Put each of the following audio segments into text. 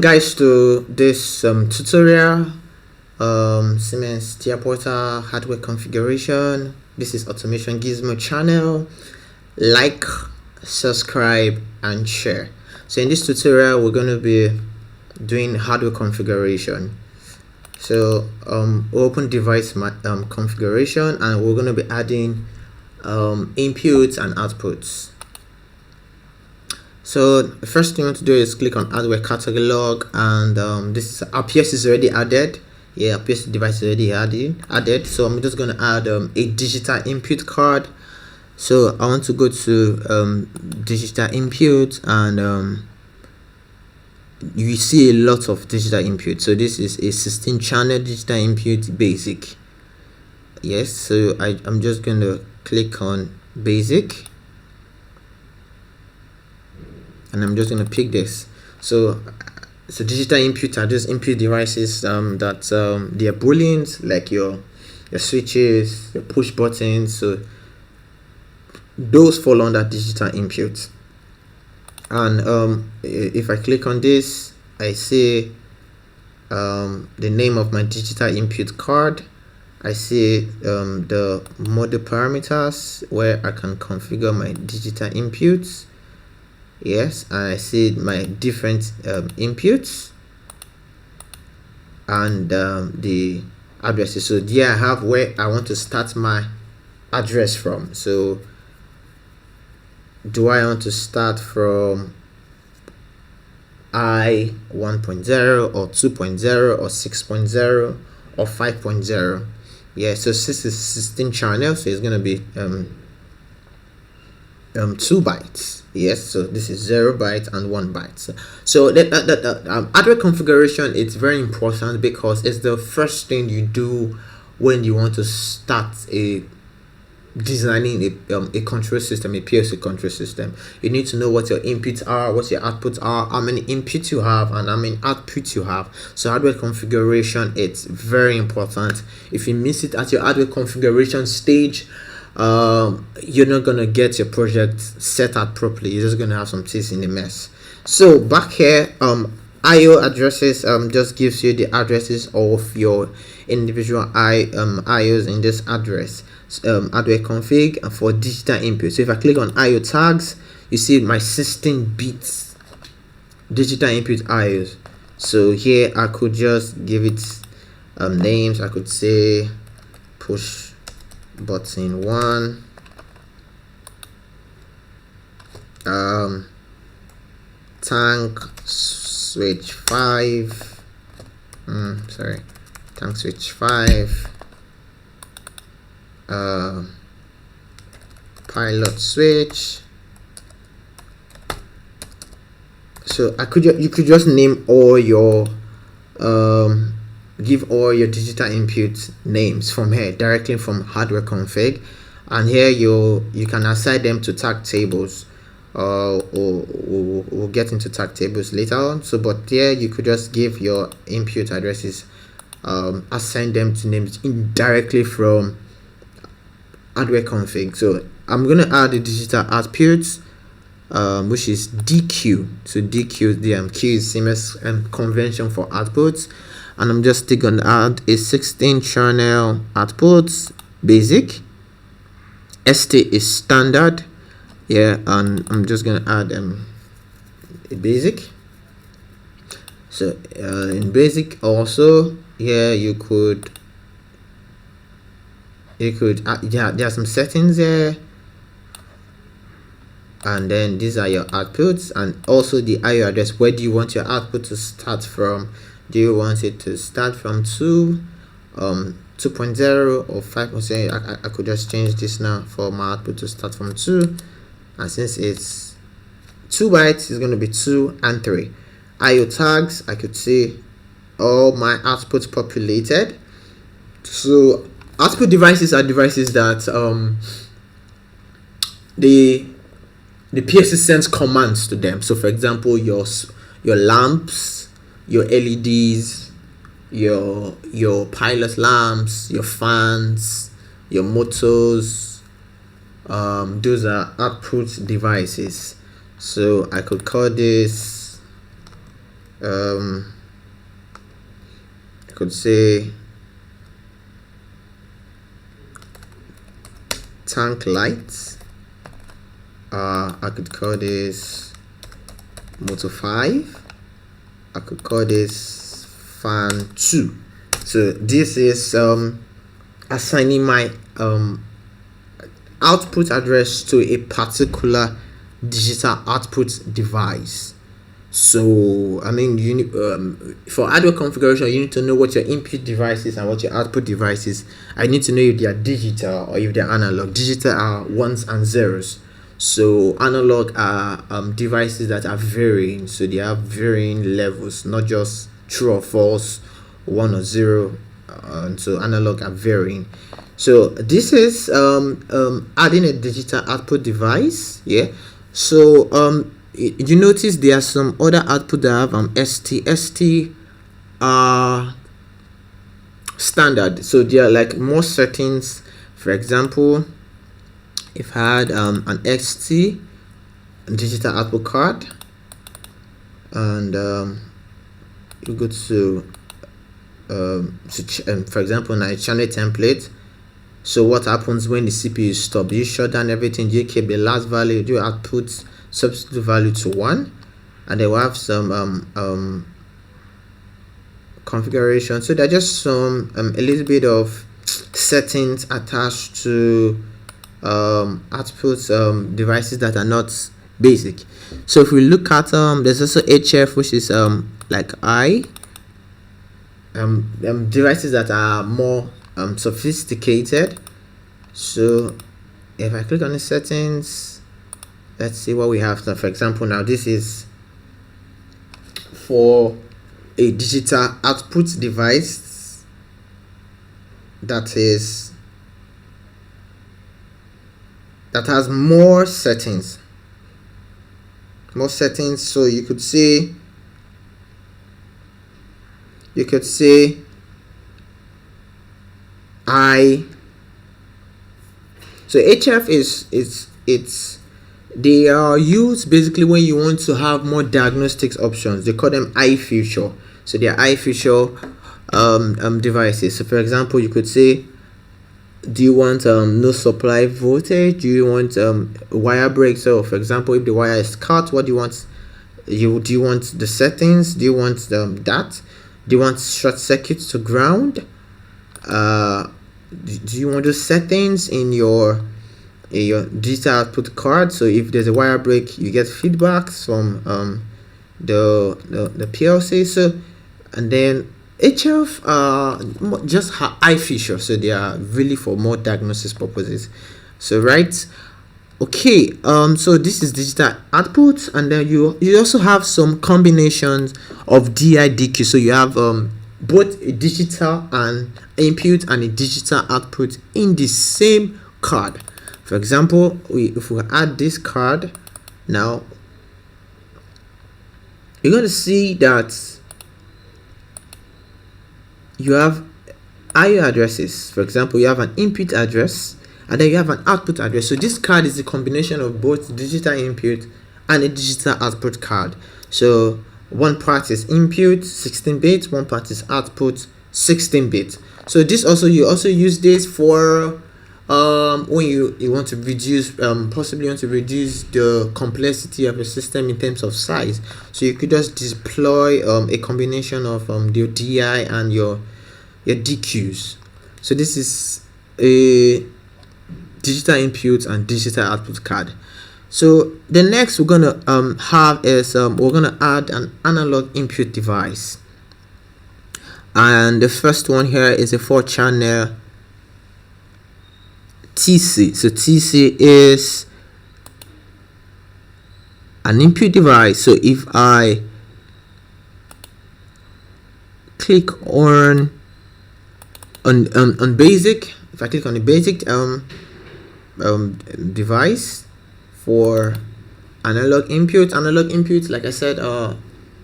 Guys, to this tutorial, Siemens TIA Portal hardware configuration. This is Automation Gizmo channel. Like, subscribe and share. So in this tutorial we're going to be doing hardware configuration. So open device configuration, and we're going to be adding inputs and outputs. So the first thing you want to do is click on hardware catalog, and this is RPS is already added. Yeah, RPS device is already added. So I'm just going to add a digital input card. So I want to go to digital input, and you see a lot of digital input. So this is a 16 channel digital input basic. Yes, so I'm just going to click on basic, and I'm just going to pick this. So digital input are just input devices that they are booleans, like your switches, your push buttons. So those fall under digital input. And if I click on this, I see the name of my digital input card. I see the model parameters where I can configure my digital inputs. Yes, and I see my different inputs and the addresses. So here I have where I want to start my address from. So do I want to start from I 1.0 or 2.0 or 6.0 or 5.0? Yeah, so this is 16 channels, so it's going to be 2 bytes. Yes, so this is 0 bytes and 1 byte. So the hardware configuration, it's very important because it's the first thing you do when you want to start designing a control system, a PLC control system. You need to know what your inputs are, what your outputs are, how many inputs you have, and how many outputs you have. So hardware configuration, it's very important. If you miss it at your hardware configuration stage, you're not gonna get your project set up properly. You're just gonna have some things in the mess. So back here, IO addresses just gives you the addresses of your individual IOs in this address. Hardware config and for digital input. So if I click on IO tags, you see my 16 bits digital input IOs. So here I could just give it names. I could say push button 1, tank switch 5, tank switch 5, pilot switch. So you could just name all your give all your digital input names from here directly from hardware config, and here you can assign them to tag tables. We'll get into tag tables later on. So but here you could just give your input addresses, assign them to names directly from hardware config. So I'm gonna add the digital outputs, which is DQ. So DQ, the Q is Siemens convention for outputs, and I'm just going to add a 16 channel outputs basic. ST is standard. Yeah, and I'm just gonna add a basic. So in basic also, yeah, you could yeah, there are some settings there, and then these are your outputs, and also the IO address. Where do you want your output to start from? Do you want it to start from 2.0 or 5.0? I could just change this now for my output to start from 2, and since it's 2 bytes, it's going to be 2 and 3. IO tags, I could see all my outputs populated. So output devices are devices that the PLC sends commands to them. So for example, your lamps, your LEDs, your pilot lamps, your fans, your motors, those are output devices. So I could call this I could say tank lights. I could call this motor 5. I could call this fan 2. So this is assigning my output address to a particular digital output device. So I mean, for hardware configuration, you need to know what your input device is and what your output device is. I need to know if they are digital or if they're analog. Digital are ones and zeros, so analog are devices that are varying, so they have varying levels, not just true or false, 1 or 0. And so analog are varying. So this is adding a digital output device. Yeah. So you notice there are some other output that have ST are standard, so there are like more settings. For example, if I had an XT digital output card, and you go to for example, now channel template. So what happens when the CPU is stopped? You shut down everything, you keep the last value, do output substitute value to 1, and they will have some configuration. So they're just some a little bit of settings attached to output devices that are not basic. So if we look at there's also HF, which is like devices that are more sophisticated. So if I click on the settings, let's see what we have. So for example, now this is for a digital output device that has more settings. So you could say so HF they are used basically when you want to have more diagnostics options. They call them I feature. So they are I feature devices. So for example, you could say, do you want no supply voltage? Do you want wire break? So for example, if the wire is cut, what do you want? Do you want the settings? Do you want that? Do you want short circuit to ground? Do you want those settings in your digital output card? So if there's a wire break, you get feedbacks from the PLC. So and then HF just I feature, so they are really for more diagnosis purposes. So right, okay, so this is digital output, and then you also have some combinations of DI/DQ. So you have both a digital and input and a digital output in the same card. For example, if we add this card now, you're going to see that you have IO addresses. For example, you have an input address and then you have an output address. So this card is a combination of both digital input and a digital output card. So one part is input 16-bit, one part is output 16-bit. So this also, you also use this for when you want to reduce possibly want to reduce the complexity of a system in terms of size. So you could just deploy a combination of the DI and your DQs. So this is a digital input and digital output card. So the next we're gonna have is we're gonna add an analog input device, and the first one here is a 4-channel TC. So TC is an input device. So if I click on basic, if I click on the basic device for analog input, like I said,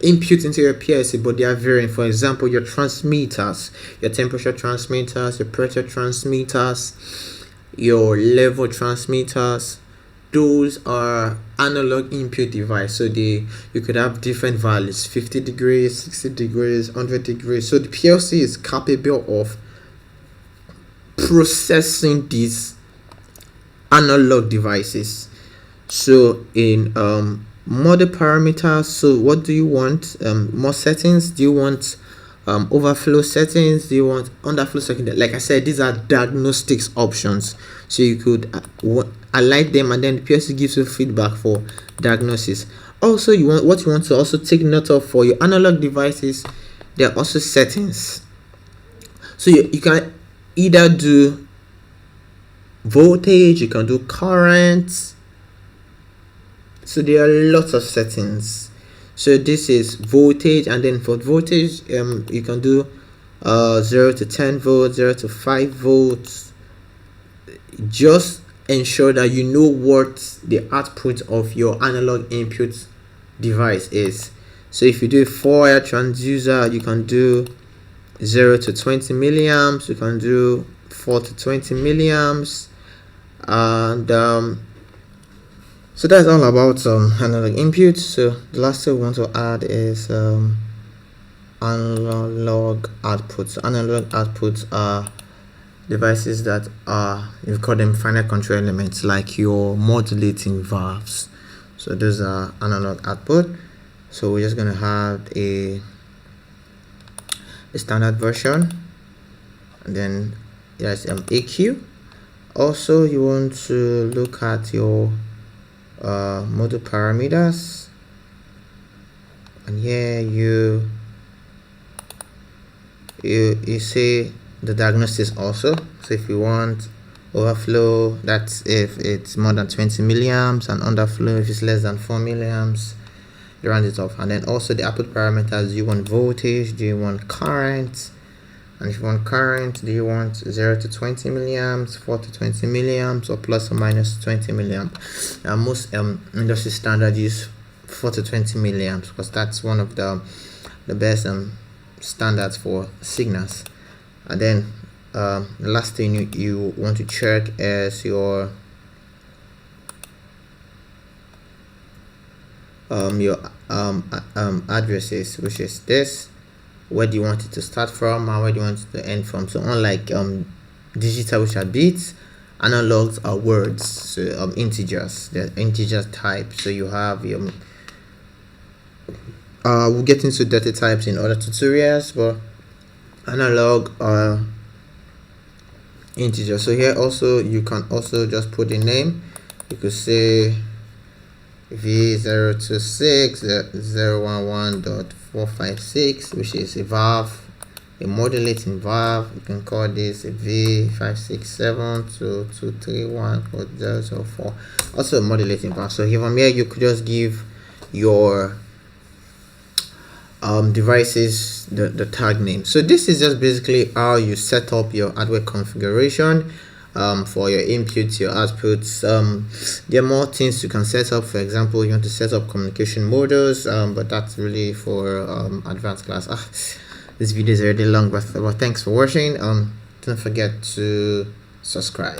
input into your PLC, but they are varying. For example, your transmitters, your temperature transmitters, your pressure transmitters, your level transmitters, those are analog input device, so you could have different values: 50 degrees, 60 degrees, 100 degrees. So the PLC is capable of processing these analog devices. So in model parameters, so what do you want? More settings? Do you want overflow settings? Do you want underflow settings? Like I said, these are diagnostics options, so you could highlight them, and then the PLC gives you feedback for diagnosis. Also, you want to also take note of for your analog devices, there are also settings. So you can either do voltage, you can do current. So there are lots of settings. So this is voltage, and then for voltage, you can do 0 to 10 volts, 0 to 5 volts. Just ensure that you know what the output of your analog input device is. So if you do a 4-wire transducer, you can do 0 to 20 milliamps, you can do 4 to 20 milliamps, and so that's all about analog input. So the last thing we want to add is analog outputs. Analog outputs are devices that are, you call them final control elements, like your modulating valves. So those are analog output. So we're just going to have a standard version, and then there's AQ. Also, you want to look at your model parameters, and here you see the diagnosis also. So if you want overflow, that's if it's more than 20 milliamps, and underflow if it's less than 4 milliamps, you round it off. And then also the output parameters: do you want voltage, do you want current, and if you want current, do you want 0 to 20 milliamps, 4 to 20 milliamps, or plus or minus 20 milliamps. Most industry standard use 4 to 20 milliamps because that's one of the best standards for signals. And then the last thing you want to check is your addresses, which is this: where do you want it to start from and where do you want it to end from. So unlike digital, which are bits, analogs are words, so integers, they're integer type. So you have we'll get into data types in other tutorials, but analog are integer. So here also you can also just put a name. You could say V026.011.456, which is a valve, a modulating valve. You can call this a V5672231.004, also a modulating valve. So here from here you could just give your devices the tag name. So this is just basically how you set up your hardware configuration for your inputs, your outputs. There are more things you can set up. For example, you want to set up communication modules, but that's really for advanced class. This video is already long, but thanks for watching. Don't forget to subscribe.